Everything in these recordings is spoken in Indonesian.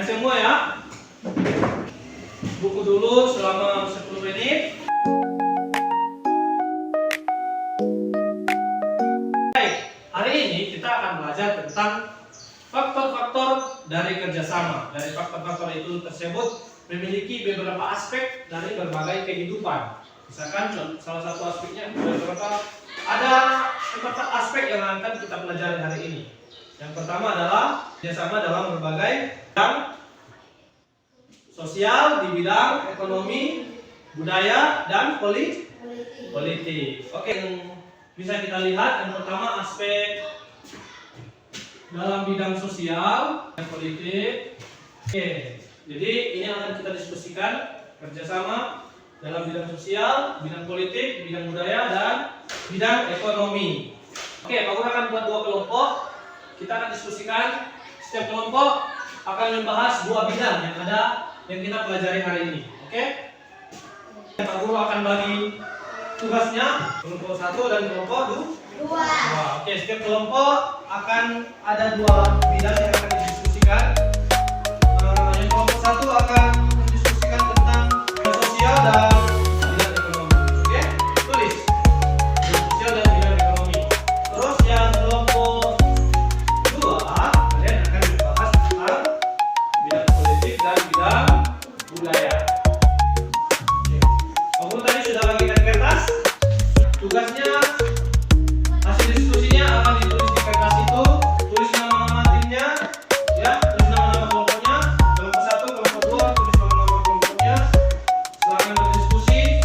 Kalian semua ya, buku dulu selama 10 menit. Baik, hari ini kita akan belajar tentang faktor-faktor dari kerjasama. Dari faktor-faktor itu tersebut memiliki beberapa aspek dari berbagai kehidupan. Misalkan salah satu aspeknya ada 4 aspek yang akan kita pelajari hari ini. Yang pertama adalah kerjasama dalam berbagai bidang sosial, di bidang ekonomi, budaya, dan politik. Oke, yang bisa kita lihat yang pertama aspek dalam bidang sosial dan politik. Oke, jadi ini akan kita diskusikan kerjasama dalam bidang sosial, bidang politik, bidang budaya, dan bidang ekonomi. Oke, Pak Guru akan buat 2 kelompok. Kita akan diskusikan, setiap kelompok akan membahas 2 bidang yang ada yang kita pelajari hari ini. Oke? Pak Guru akan bagi tugasnya kelompok 1 dan kelompok 2. Oke, setiap kelompok akan ada 2 bidang yang akan didiskusikan. Yang kelompok 1 akan mendiskusikan tentang bidang sosial dan bidang ekonomi. Oke? Tulis. Bidang sosial dan bidang ekonomi. Terus yang kelompok 2 kalian akan membahas tentang bidang politik dan bidang budaya. Oke. Pak Guru tadi sudah bagikan kertas. Tugasnya hasil diskusinya akan ditulis di kertas itu. Tulis nama-nama timnya, ya, tulis nama-nama kelompoknya. Kelompok 1, kelompok 2, tulis nama-nama kelompoknya. Silakan berdiskusi.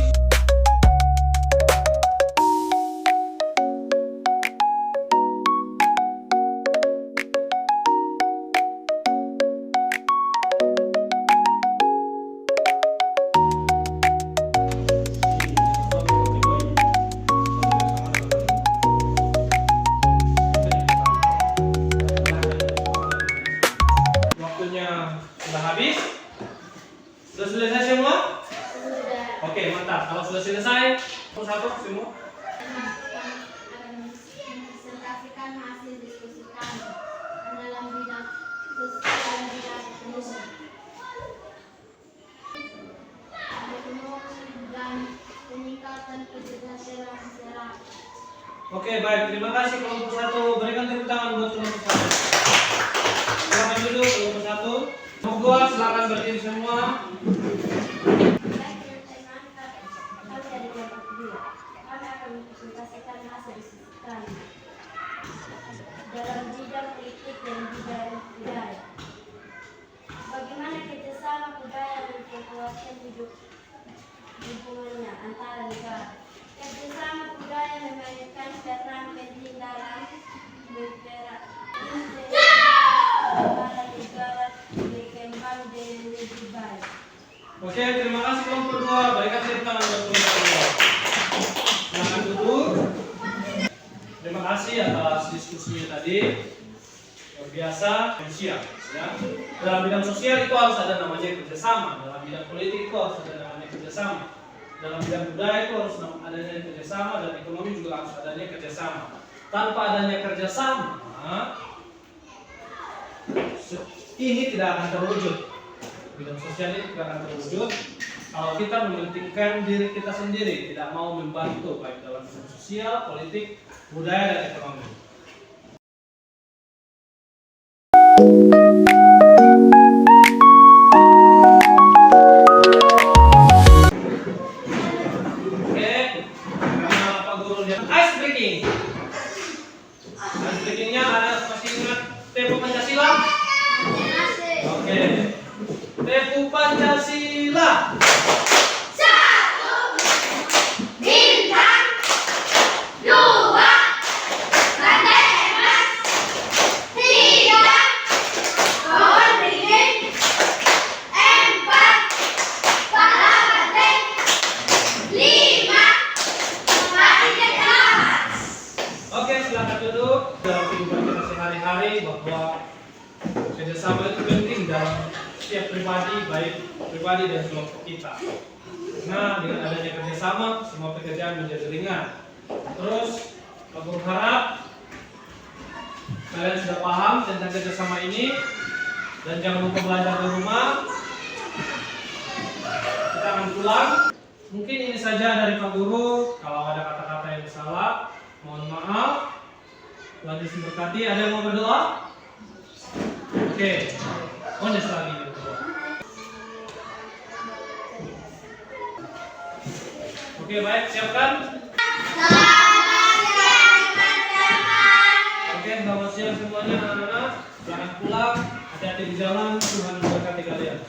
Waktunya sudah habis. Sudah selesai semua? Sudah. Oke, mantap. Kalau sudah selesai, satu semua. Akan presentasikan hasil diskusi kami dalam bidang sosial dan bidang ekonomi. Ekonomi dan peningkatan kesejahteraan masyarakat. Oke, baik. Terima kasih kelompok 1. Berikan tepuk tangan buat kelompok 1. Silakan duduk kelompok 1. Kelompok 2 silakan berdiri semua. Kami dari kelompok 2. Kami akan mempresentasikan hasil diskusi kami dalam bidang politik dan bidang budaya. Bagaimana kerjasama budaya memperkuatkan hubungannya antara negara. Kerjasama budaya memainkan peran penting dalam antara negara berkembang dengan lebih baik. Oke, terima kasih kelompok 2. Berikan tepuk tangan buat kelompok 2. Silakan duduk. Terima kasih atas diskusinya tadi. Luar biasa, manusia. Ya. Dalam bidang sosial itu harus ada namanya kerjasama. Dalam bidang politik itu harus ada namanya kerjasama. Dalam bidang budaya itu harus adanya kerjasama, dan ekonomi juga harus adanya kerjasama. Tanpa adanya kerjasama, ini tidak akan terwujud. Bidang sosial ini tidak akan terwujud kalau kita mementingkan diri kita sendiri, tidak mau membantu baik dalam bidang sosial, politik, budaya, dan ekonomi. Oke, karena Pak Guru lihat ice breaking. Ice breakingnya ada, masih ingat Tepu Pancasila? Oke, Tepu Pancasila. Oke, silakan duduk. Dalam kehidupan kita sehari-hari bahwa kerjasama itu penting dalam setiap pribadi, baik pribadi dan kelompok kita. Nah, dengan adanya kerjasama, semua pekerjaan menjadi ringan. Terus, aku berharap kalian sudah paham tentang kerjasama ini. Dan jangan lupa belajar di rumah. Kita akan pulang. Mungkin ini saja dari Pak Guru. Kalau ada kata-kata yang salah, mohon maaf. Tuhan Yesus berkati. Ada yang mau berdoa? Oke. Ones lagi berdoa. Oke, baik, siapkan. Oke, selamat siang semuanya anak-anak. Jangan pulang, hati-hati di jalan. Tuhan memberkati kalian.